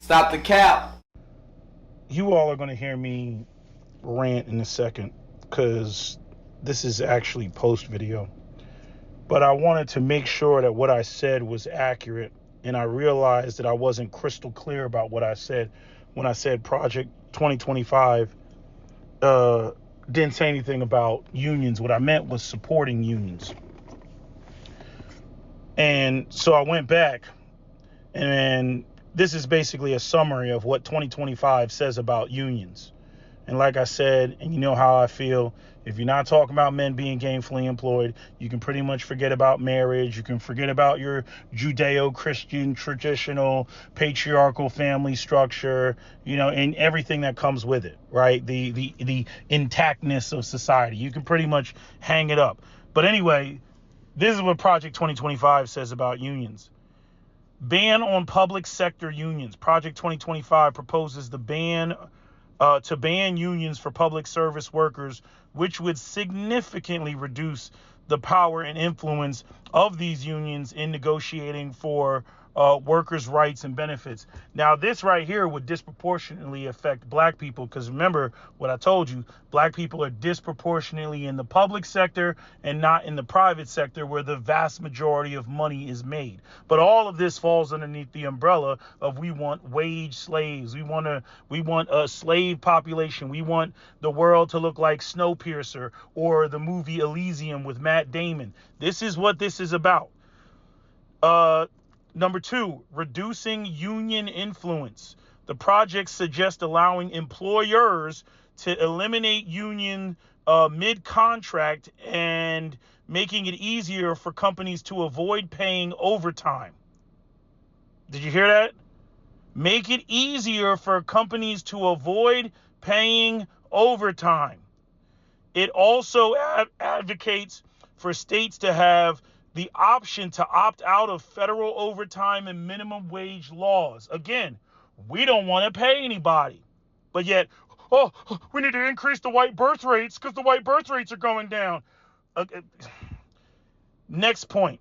Stop the cap. You all are going to hear me rant in a second because this is actually post video. But I wanted to make sure that what I said was accurate, and I realized that I wasn't crystal clear about what I said when I said Project 2025 didn't say anything about unions. What I meant was supporting unions. And so I went back, and this is basically a summary of what 2025 says about unions. And like I said, and you know how I feel, if you're not talking about men being gainfully employed, you can pretty much forget about marriage. You can forget about your Judeo-Christian, traditional, patriarchal family structure, and everything that comes with it, right? The intactness of society. You can pretty much hang it up. But anyway, this is what Project 2025 says about unions. Ban on public sector unions. Project 2025 proposes to ban unions for public service workers, which would significantly reduce the power and influence of these unions in negotiating for workers' rights and benefits. Now, this right here would disproportionately affect black people, because remember what I told you, black people are disproportionately in the public sector and not in the private sector where the vast majority of money is made. But all of this falls underneath the umbrella of we want wage slaves. We want a slave population. We want the world to look like Snowpiercer or the movie Elysium with Matt Damon. This is what this is about. Number 2, reducing union influence. The project suggests allowing employers to eliminate union mid-contract and making it easier for companies to avoid paying overtime. Did you hear that? Make it easier for companies to avoid paying overtime. It also advocates for states to have the option to opt out of federal overtime and minimum wage laws. Again, we don't want to pay anybody. But yet, we need to increase the white birth rates because the white birth rates are going down. Next point.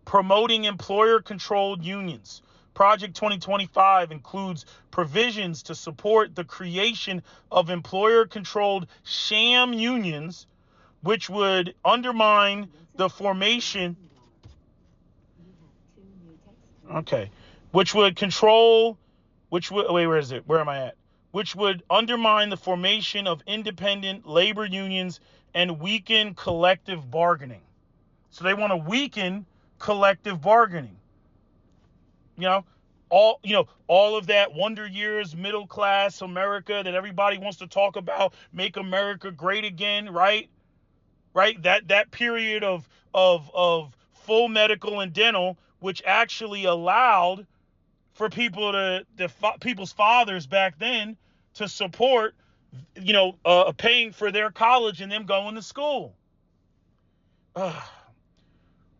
Promoting employer-controlled unions. Project 2025 includes provisions to support the creation of employer-controlled sham unions, which would undermine the formation. Okay. Which would undermine the formation of independent labor unions and weaken collective bargaining. So they want to weaken collective bargaining. All of that Wonder Years, middle class America that everybody wants to talk about, make America great again, right? Right? That period of full medical and dental, which actually allowed for people's fathers back then to support, paying for their college and them going to school.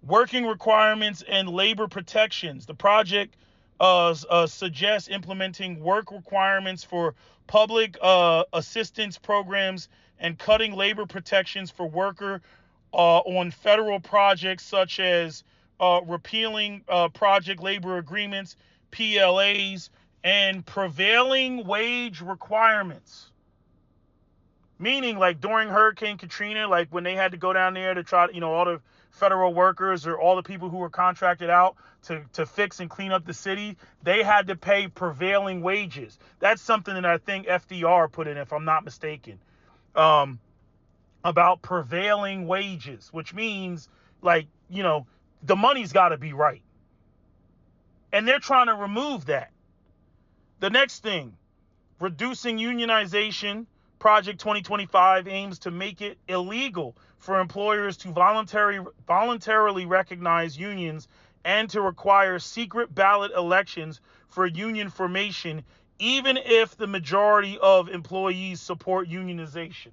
Working requirements and labor protections. The project suggests implementing work requirements for public assistance programs and cutting labor protections for worker on federal projects such as repealing project labor agreements, PLAs, and prevailing wage requirements. Meaning, like during Hurricane Katrina, like when they had to go down there to try, all the federal workers or all the people who were contracted out to fix and clean up the city, they had to pay prevailing wages. That's something that I think FDR put in, if I'm not mistaken, about prevailing wages, which means the money's got to be right. And they're trying to remove that. The next thing, reducing unionization. Project 2025 aims to make it illegal for employers to voluntarily recognize unions and to require secret ballot elections for union formation, even if the majority of employees support unionization.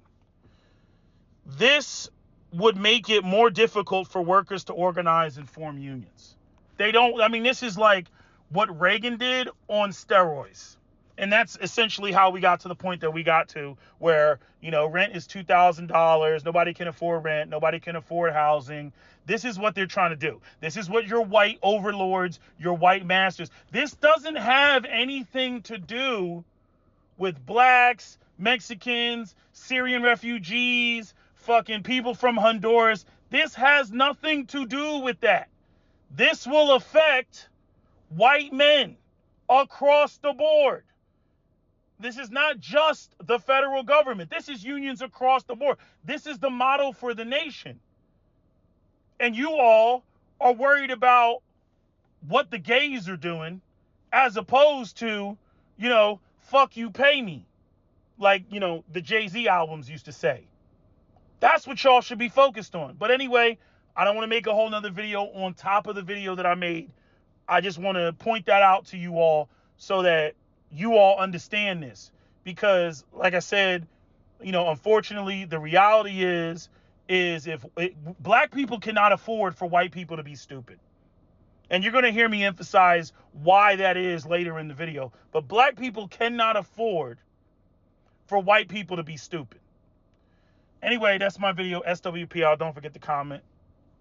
This would make it more difficult for workers to organize and form unions. This is like what Reagan did on steroids. And that's essentially how we got to the point that we got to, where, rent is $2,000. Nobody can afford rent. Nobody can afford housing. This is what they're trying to do. This is what your white overlords, your white masters. This doesn't have anything to do with blacks, Mexicans, Syrian refugees, fucking people from Honduras. This has nothing to do with that. This will affect white men across the board. This is not just the federal government. This is unions across the board. This is the model for the nation. And you all are worried about what the gays are doing as opposed to, fuck you, pay me. Like, the Jay-Z albums used to say. That's what y'all should be focused on. But anyway, I don't want to make a whole nother video on top of the video that I made. I just want to point that out to you all so that you all understand this. Because, like I said, unfortunately, the reality is if black people cannot afford for white people to be stupid. And you're going to hear me emphasize why that is later in the video. But black people cannot afford for white people to be stupid. Anyway, that's my video, SWPR. Don't forget to comment.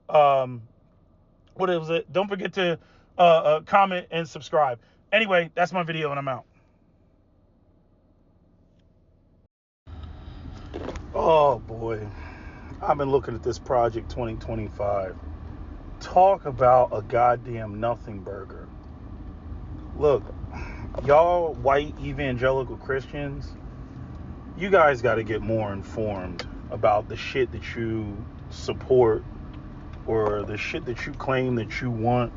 What is it? Don't forget to comment and subscribe. Anyway, that's my video and I'm out. Oh boy, I've been looking at this Project 2025. Talk about a goddamn nothing burger. Look, y'all white evangelical Christians, you guys got to get more informed about the shit that you support or the shit that you claim that you want.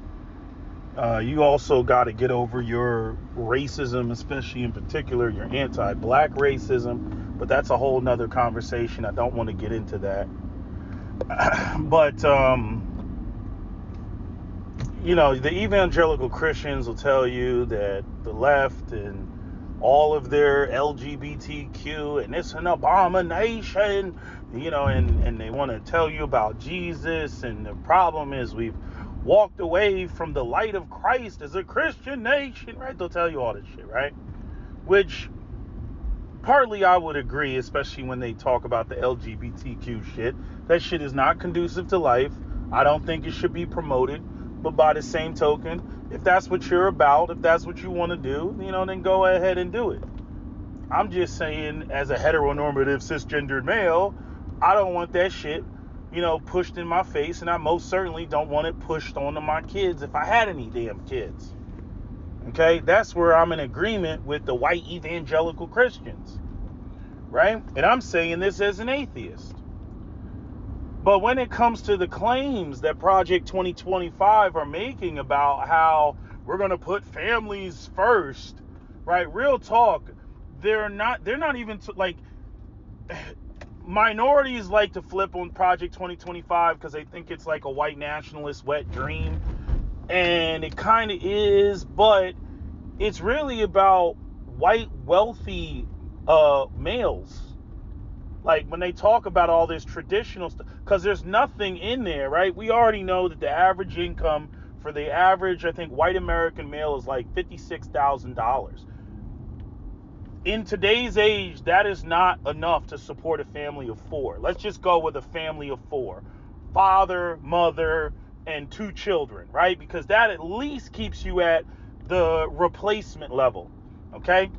You also got to get over your racism, especially in particular your anti-black racism. But that's a whole nother conversation. I don't want to get into that. But, the evangelical Christians will tell you that the left and all of their LGBTQ and it's an abomination, and they want to tell you about Jesus. And the problem is we've walked away from the light of Christ as a Christian nation, right? They'll tell you all this shit, right? Which partly I would agree, especially when they talk about the LGBTQ shit. That shit is not conducive to life. I don't think it should be promoted. But by the same token, if that's what you're about, if that's what you want to do, then go ahead and do it. I'm just saying, as a heteronormative cisgendered male, I don't want that shit, pushed in my face, and I most certainly don't want it pushed onto my kids if I had any damn kids. Okay, that's where I'm in agreement with the white evangelical Christians, right? And I'm saying this as an atheist. But when it comes to the claims that Project 2025 are making about how we're going to put families first, right? Real talk, they're not even minorities like to flip on Project 2025 because they think it's like a white nationalist wet dream. And it kind of is, but it's really about white wealthy males. Like when they talk about all this traditional stuff, because there's nothing in there, right? We already know that the average income for the average, I think, white American male is like $56,000. In today's age, that is not enough to support a family of four. Let's just go with a family of four. Father, mother, and 2 children, right? Because that at least keeps you at the replacement level, okay?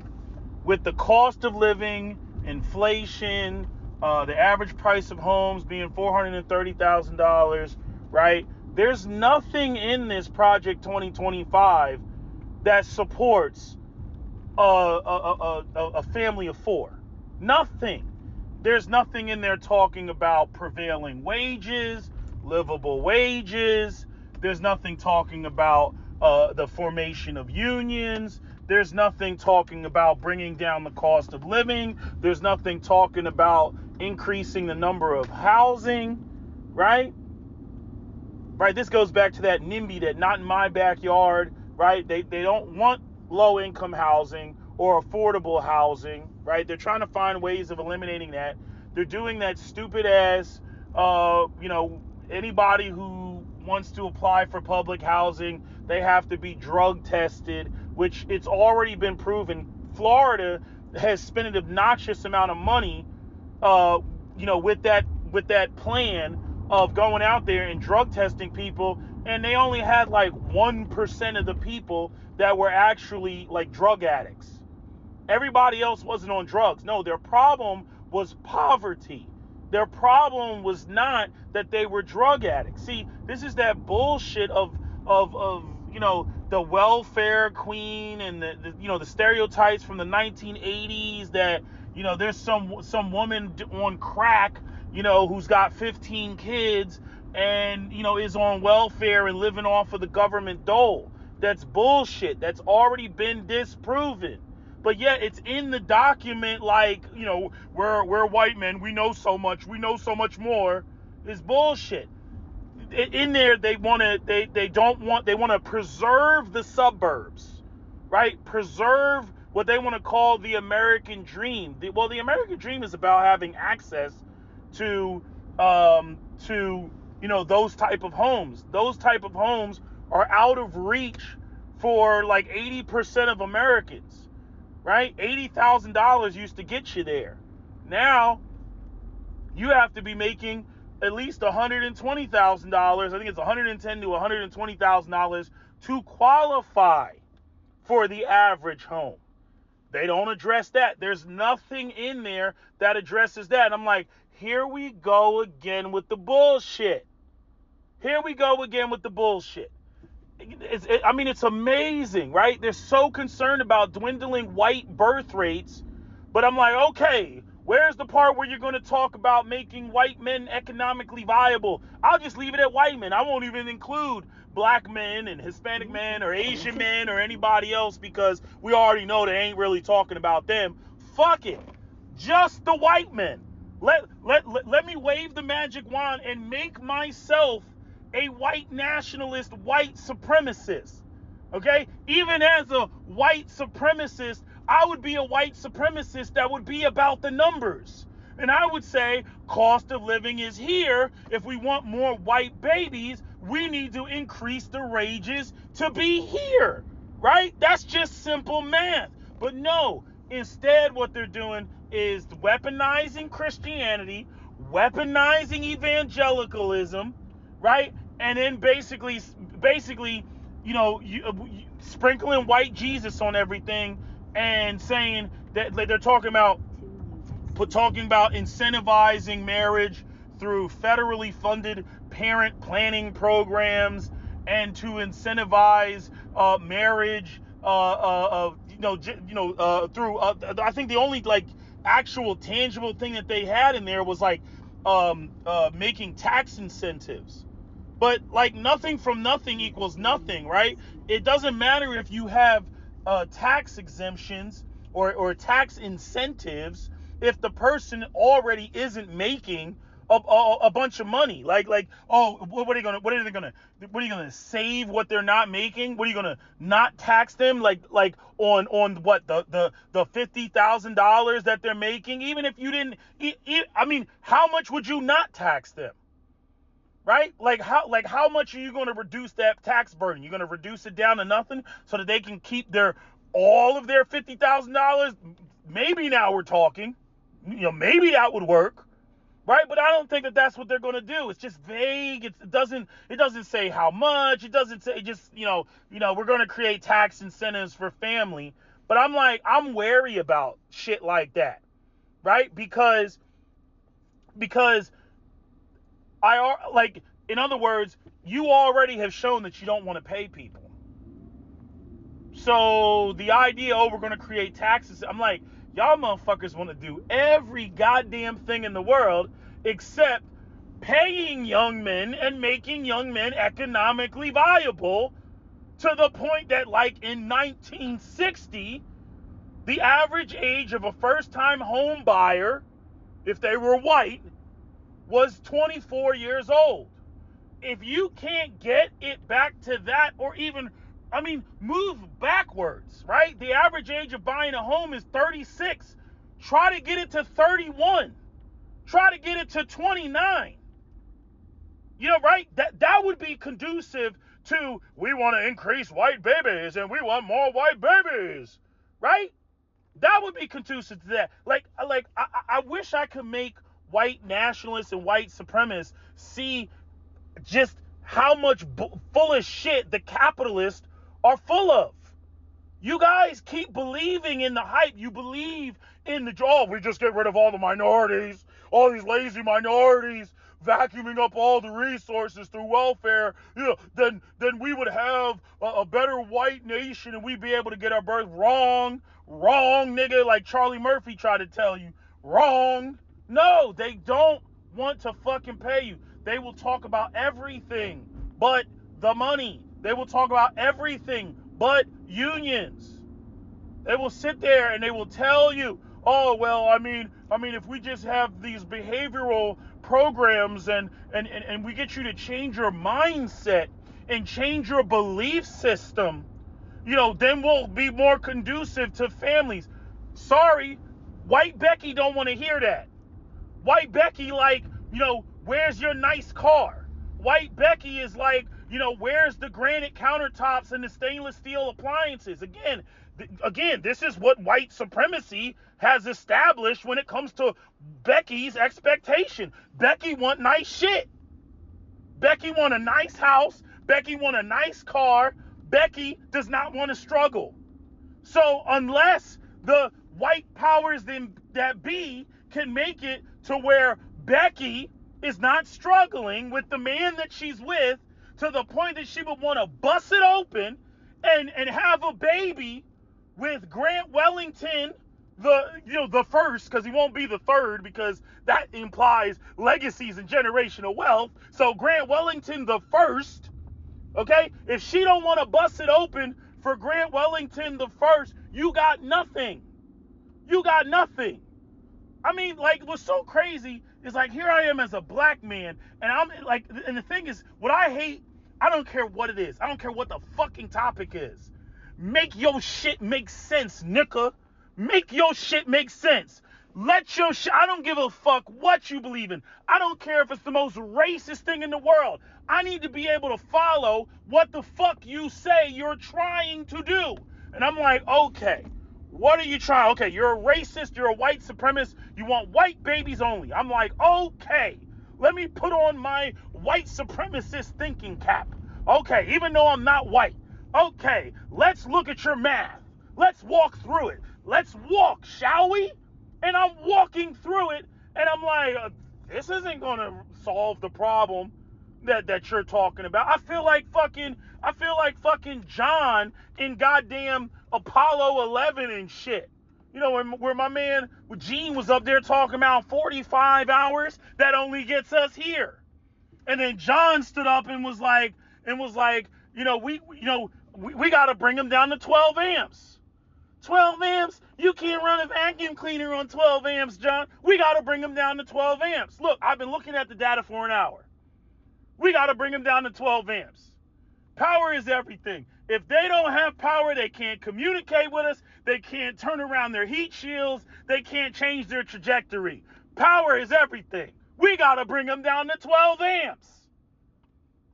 With the cost of living, inflation, the average price of homes being $430,000, right? There's nothing in this Project 2025 that supports a family of 4. Nothing. There's nothing in there talking about prevailing wages, livable wages. There's nothing talking about the formation of unions. There's nothing talking about bringing down the cost of living. There's nothing talking about increasing the number of housing, right? Right, this goes back to that NIMBY, that not in my backyard, right? They don't want low-income housing or affordable housing, right? They're trying to find ways of eliminating that. They're doing that stupid-ass, anybody who wants to apply for public housing, they have to be drug tested, which it's already been proven Florida has spent an obnoxious amount of money, with that plan of going out there and drug testing people, and they only had like 1% of the people that were actually like drug addicts. Everybody else wasn't on drugs. No, their problem was poverty. Their problem was not that they were drug addicts. See, this is that bullshit of the welfare queen and the stereotypes from the 1980s that there's some woman on crack who's got 15 kids and is on welfare and living off of the government dole. That's bullshit. That's already been disproven. But yet it's in the document like, we're white men, we know so much more. It's bullshit. In there they want to preserve the suburbs, right? Preserve what they want to call the American dream. The American dream is about having access to those type of homes. Those type of homes are out of reach for like 80% of Americans. Right? $80,000 used to get you there. Now, you have to be making at least $120,000. I think it's $110,000 to $120,000 to qualify for the average home. They don't address that. There's nothing in there that addresses that. And I'm like, here we go again with the bullshit. It's amazing, right? They're so concerned about dwindling white birth rates, but I'm like, okay, where's the part where you're going to talk about making white men economically viable? I'll just leave it at white men. I won't even include black men and Hispanic men or Asian men or anybody else because we already know they ain't really talking about them. Fuck it. Just the white men. Let me wave the magic wand and make myself a white nationalist, white supremacist. Okay? Even as a white supremacist, I would be a white supremacist that would be about the numbers. And I would say cost of living is here. If we want more white babies, we need to increase the wages to be here. Right? That's just simple math. But no, instead what they're doing is weaponizing Christianity, weaponizing evangelicalism, right? And then basically, sprinkling white Jesus on everything and saying that they're talking about incentivizing marriage through federally funded parent planning programs and to incentivize marriage, through. I think the only actual tangible thing that they had in there was making tax incentives. But nothing from nothing equals nothing, right? It doesn't matter if you have tax exemptions or tax incentives if the person already isn't making a bunch of money. What are you gonna save what they're not making? What are you gonna not tax them on what the $50,000 that they're making? Even if you didn't, how much would you not tax them? Right? How much are you going to reduce that tax burden? You're going to reduce it down to nothing so that they can keep all of their $50,000? Maybe now we're talking. Maybe that would work. Right? But I don't think that that's what they're going to do. It's just vague. It doesn't say how much. It doesn't say we're going to create tax incentives for family. But I'm wary about shit like that. Right? Because in other words, you already have shown that you don't want to pay people. So the idea, we're going to create taxes. I'm like, y'all motherfuckers want to do every goddamn thing in the world except paying young men and making young men economically viable to the point that in 1960, the average age of a first-time home buyer, if they were white, was 24 years old. If you can't get it back to that, or even, move backwards, right? The average age of buying a home is 36. Try to get it to 31. Try to get it to 29. Right? That would be conducive to, we want to increase white babies and we want more white babies, right? would be conducive to that. I wish I could make white nationalists and white supremacists see just how much full of shit the capitalists are full of. You guys keep believing in the hype. You believe in we just get rid of all the minorities, all these lazy minorities, vacuuming up all the resources through welfare. Then we would have a better white nation and we'd be able to get our birth. Wrong, nigga, like Charlie Murphy tried to tell you. Wrong. No, they don't want to fucking pay you. They will talk about everything but the money. They will talk about everything but unions. They will sit there and they will tell you, oh, well, I mean, if we just have these behavioral programs and we get you to change your mindset and change your belief system, then we'll be more conducive to families. Sorry, white Becky don't want to hear that. White Becky where's your nice car? White Becky is like, where's the granite countertops and the stainless steel appliances? Again, this is what white supremacy has established when it comes to Becky's expectation. Becky want nice shit. Becky want a nice house. Becky want a nice car. Becky does not want to struggle. So unless the white powers that be can make it to where Becky is not struggling with the man that she's with to the point that she would want to bust it open and have a baby with Grant Wellington, the first, because he won't be the third, because that implies legacies and generational wealth. So Grant Wellington the first, okay? If she don't want to bust it open for Grant Wellington the first, you got nothing. You got nothing. I mean, what's so crazy is here I am as a black man, and I'm and the thing is, what I hate, I don't care what it is. I don't care what the fucking topic is. Make your shit make sense, nigga. Make your shit make sense. Let your shit, I don't give a fuck what you believe in. I don't care if it's the most racist thing in the world. I need to be able to follow what the fuck you say you're trying to do. And I'm like, okay. What are you trying? Okay, you're a racist, you're a white supremacist, you want white babies only. I'm like, okay, let me put on my white supremacist thinking cap. Okay, even though I'm not white. Okay, let's look at your math. Let's walk through it. Let's walk, shall we? And I'm walking through it, and I'm like, this isn't going to solve the problem that you're talking about. I feel like fucking John in goddamn Apollo 11 and shit. Where my man Gene was up there talking about 45 hours, that only gets us here. And then John stood up and was like, we got to bring them down to 12 amps. 12 amps? You can't run a vacuum cleaner on 12 amps, John. We got to bring them down to 12 amps. Look, I've been looking at the data for an hour. We got to bring them down to 12 amps. Power is everything. If they don't have power, they can't communicate with us. They can't turn around their heat shields. They can't change their trajectory. Power is everything. We got to bring them down to 12 amps.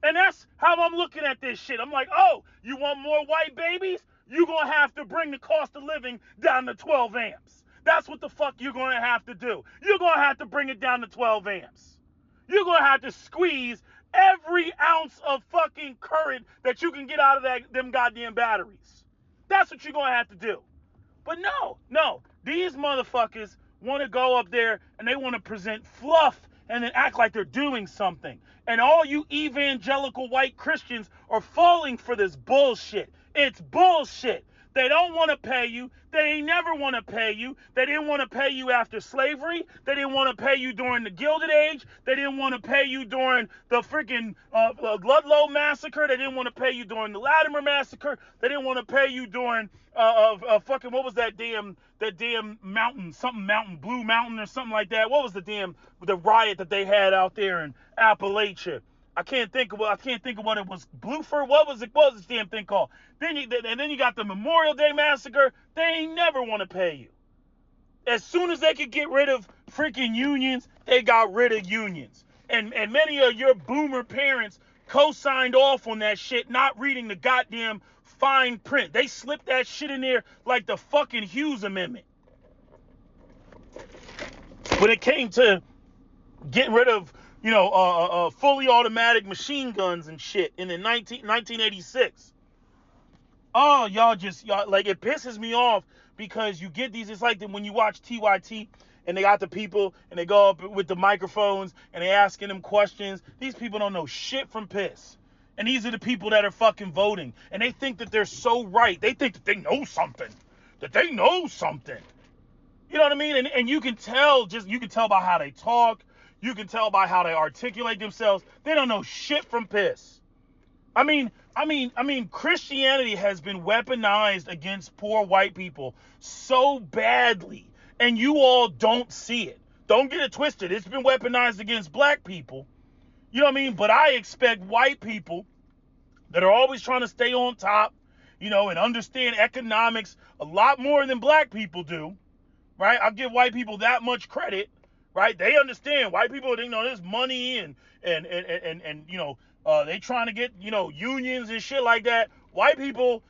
And that's how I'm looking at this shit. I'm like, oh, you want more white babies? You're going to have to bring the cost of living down to 12 amps. That's what the fuck you're going to have to do. You're going to have to bring it down to 12 amps. You're going to have to squeeze every ounce of fucking current that you can get out of them goddamn batteries. That's what you're going to have to do. But no. These motherfuckers want to go up there and they want to present fluff and then act like they're doing something. And all you evangelical white Christians are falling for this bullshit. It's bullshit. They don't want to pay you. They ain't never want to pay you. They didn't want to pay you after slavery. They didn't want to pay you during the Gilded Age. They didn't want to pay you during the freaking Ludlow Massacre. They didn't want to pay you during the Latimer Massacre. They didn't want to pay you during fucking, what was that damn mountain, something mountain, Blue Mountain or something like that. What was the riot that they had out there in Appalachia? I can't think of what it was. Blueford. What was this damn thing called? Then you got the Memorial Day Massacre. They ain't never want to pay you. As soon as they could get rid of freaking unions, they got rid of unions. And many of your boomer parents co-signed off on that shit, not reading the goddamn fine print. They slipped that shit in there like the fucking Hughes Amendment. when it came to getting rid of, fully automatic machine guns and shit in the 1986. Oh, y'all, like, it pisses me off because you get these, it's like when you watch TYT and they got the people and they go up with the microphones and they asking them questions. These people don't know shit from piss. And these are the people that are fucking voting. And they think that they're so right. They think that they know something. You know what I mean? And you can tell by how they talk. You can tell by how they articulate themselves. They don't know shit from piss. I mean, Christianity has been weaponized against poor white people so badly, and you all don't see it. Don't get it twisted. It's been weaponized against black people. You know what I mean? But I expect white people that are always trying to stay on top, and understand economics a lot more than black people do, right? I'll give white people that much credit, right? They understand. White people, there's money and they trying to get, unions and shit like that. White people,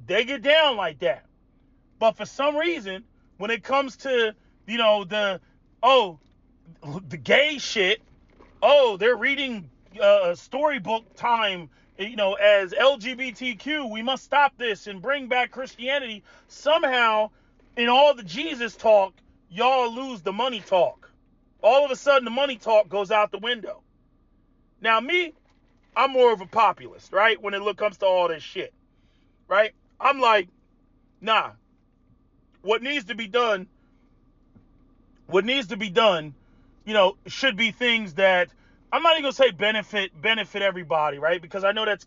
they get down like that. But for some reason, when it comes to, the gay shit, they're reading storybook time, as LGBTQ, we must stop this and bring back Christianity. Somehow, in all the Jesus talk, y'all lose the money talk. All of a sudden, the money talk goes out the window. Now, me, I'm more of a populist, right? When it comes to all this shit, right? I'm like, nah. What needs to be done, should be things that I'm not even gonna say benefit everybody, right? Because I know that's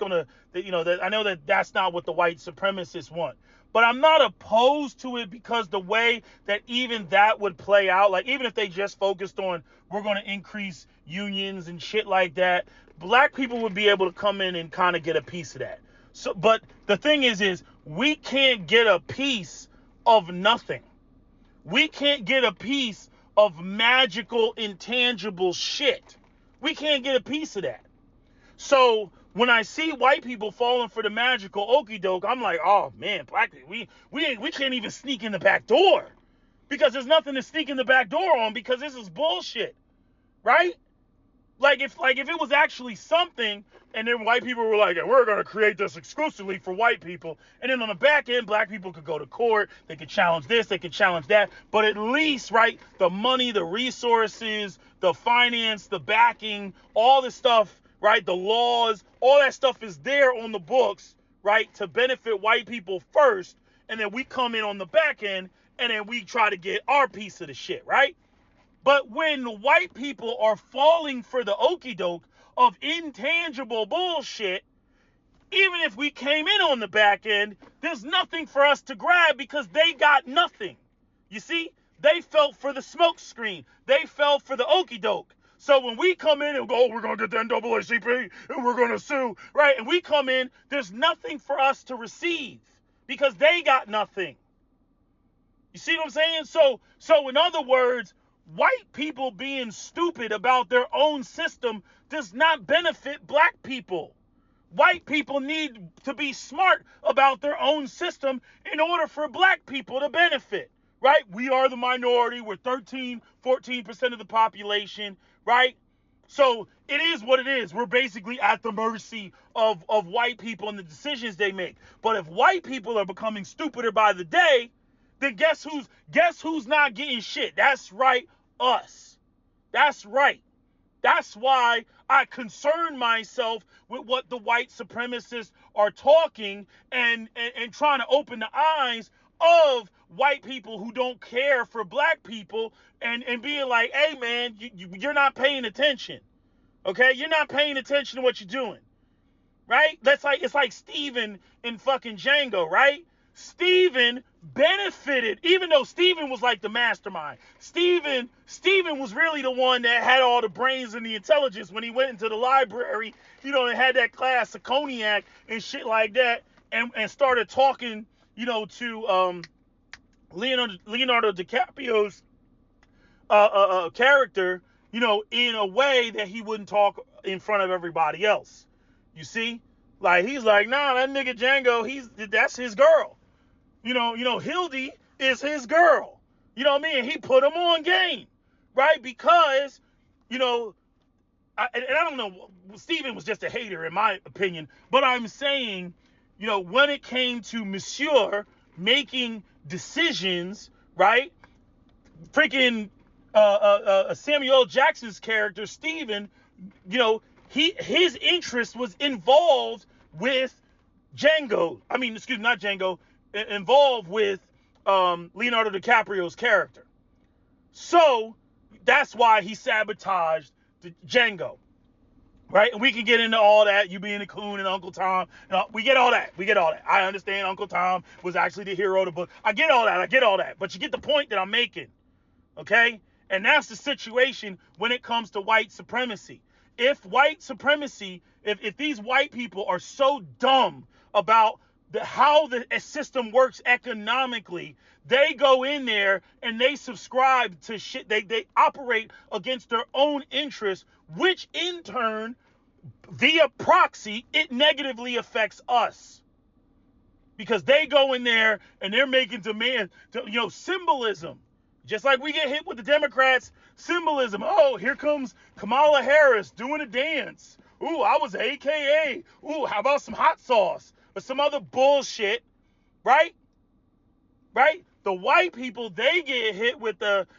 not what the white supremacists want. But I'm not opposed to it because the way that even that would play out, like even if they just focused on we're going to increase unions and shit like that, black people would be able to come in and kind of get a piece of that. So, but the thing is we can't get a piece of nothing. We can't get a piece of magical, intangible shit. We can't get a piece of that. So when I see white people falling for the magical okie doke, I'm like, oh man, black people, we can't even sneak in the back door because there's nothing to sneak in the back door on because this is bullshit, right? Like if it was actually something, and then white people were like, we're gonna create this exclusively for white people, and then on the back end, black people could go to court, they could challenge this, they could challenge that, but at least, right, the money, the resources, the finance, the backing, all this stuff, right, the laws, all that stuff is there on the books, right, to benefit white people first, and then we come in on the back end, and then we try to get our piece of the shit, right? But when white people are falling for the okie doke of intangible bullshit, even if we came in on the back end, there's nothing for us to grab because they got nothing. You see? They fell for the smoke screen. They fell for the okie doke. So when we come in and go, we're going to get the NAACP and we're going to sue, right? And we come in, there's nothing for us to receive because they got nothing. You see what I'm saying? So in other words, white people being stupid about their own system does not benefit black people. White people need to be smart about their own system in order for black people to benefit, right? We are the minority. We're 13, 14% of the population, right? So it is what it is. We're basically at the mercy of white people and the decisions they make. But if white people are becoming stupider by the day, then guess who's not getting shit? That's right, us. That's right. That's why I concern myself with what the white supremacists are talking and trying to open the eyes of white people who don't care for black people and being like, hey man, you're not paying attention. Okay? You're not paying attention to what you're doing. Right? It's like Steven in fucking Django, right? Steven benefited, even though Steven was like the mastermind. Steven was really the one that had all the brains and the intelligence when he went into the library, and had that glass of cognac and shit like that, and started talking, to Leonardo DiCaprio's character, in a way that he wouldn't talk in front of everybody else. You see? Like, he's like, nah, that nigga Django, that's his girl. Hildy is his girl. You know what I mean? He put him on game. right? Because, you know, and I don't know, Stephen was just a hater in my opinion, but I'm saying, you know, when it came to Monsieur making decisions, right? Freaking Samuel L. Jackson's character, Stephen, you know, his interest was involved with involved with Leonardo DiCaprio's character. So that's why he sabotaged Django, right? And we can get into all that, you being a coon and Uncle Tom. We get all that. I understand Uncle Tom was actually the hero of the book. I get all that. But you get the point that I'm making, okay? And that's the situation when it comes to white supremacy. If these white people are so dumb about how the system works economically, they go in there and they subscribe to shit. They operate against their own interests, which in turn, via proxy, it negatively affects us. Because they go in there and they're making demand, symbolism. Just like we get hit with the Democrats, symbolism. Oh, here comes Kamala Harris doing a dance. Ooh, I was AKA. Ooh, how about some hot sauce? Or some other bullshit, right? Right? The white people, they get hit with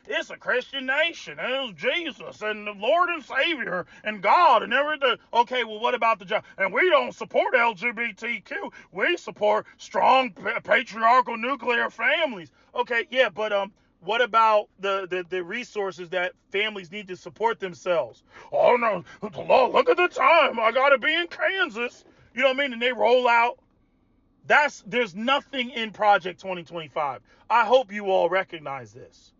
it's a Christian nation, and it's Jesus, and the Lord and Savior, and God, and everything. Okay, well, what about the job? And we don't support LGBTQ. We support strong patriarchal nuclear families. Okay, yeah, but what about the resources that families need to support themselves? Oh, no, look at the time. I got to be in Kansas. You know what I mean? And they roll out. There's nothing in Project 2025. I hope you all recognize this.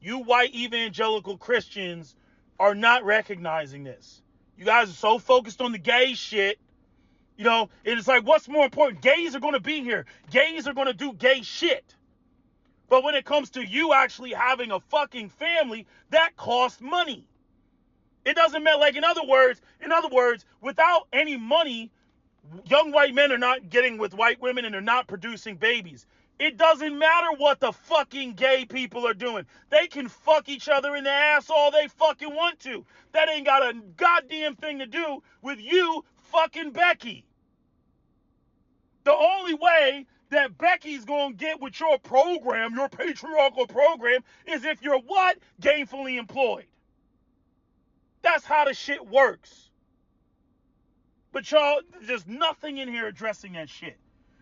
You white evangelical Christians are not recognizing this. You guys are so focused on the gay shit. You know, it's like, what's more important? Gays are going to be here. Gays are going to do gay shit. But when it comes to you actually having a fucking family, that costs money. It doesn't matter. Like, in other words, without any money, young white men are not getting with white women and they're not producing babies. It doesn't matter what the fucking gay people are doing. They can fuck each other in the ass all they fucking want to. That ain't got a goddamn thing to do with you fucking Becky. The only way that Becky's gonna get with your program, your patriarchal program, is if you're what? Gainfully employed. That's how the shit works. But y'all, there's nothing in here addressing that shit.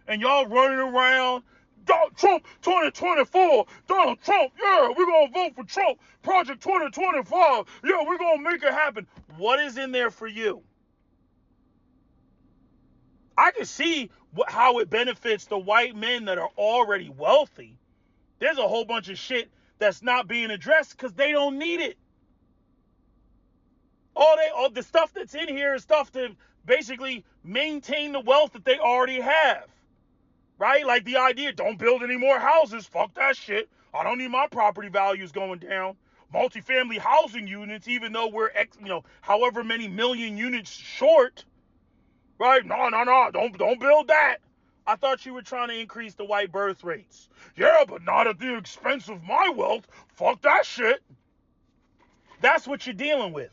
And y'all running around, Donald Trump 2024, Donald Trump, yeah, we're going to vote for Trump, Project 2025, yeah, we're going to make it happen. What is in there for you? I can see how it benefits the white men that are already wealthy. There's a whole bunch of shit that's not being addressed because they don't need it. All the stuff that's in here is stuff to basically maintain the wealth that they already have, right? Like the idea, don't build any more houses. Fuck that shit. I don't need my property values going down. Multifamily housing units, even though we're, however many million units short, right? No, don't build that. I thought you were trying to increase the white birth rates. Yeah, but not at the expense of my wealth. Fuck that shit. That's what you're dealing with.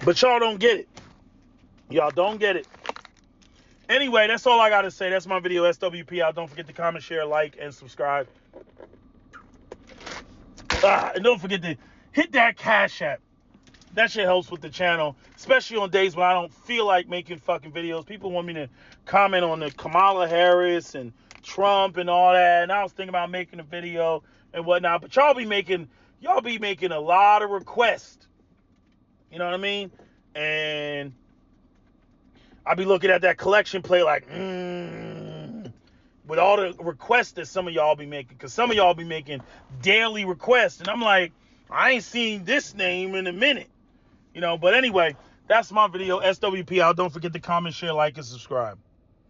But y'all don't get it. Y'all don't get it. Anyway, that's all I got to say. That's my video, SWP out. Don't forget to comment, share, like, and subscribe. And don't forget to hit that Cash App. That shit helps with the channel, especially on days when I don't feel like making fucking videos. People want me to comment on the Kamala Harris and Trump and all that. And I was thinking about making a video and whatnot. But y'all be making a lot of requests. You know what I mean? And I'll be looking at that collection plate like, with all the requests that some of y'all be making. Because some of y'all be making daily requests. And I'm like, I ain't seen this name in a minute. But anyway, that's my video. SWP out. Don't forget to comment, share, like, and subscribe.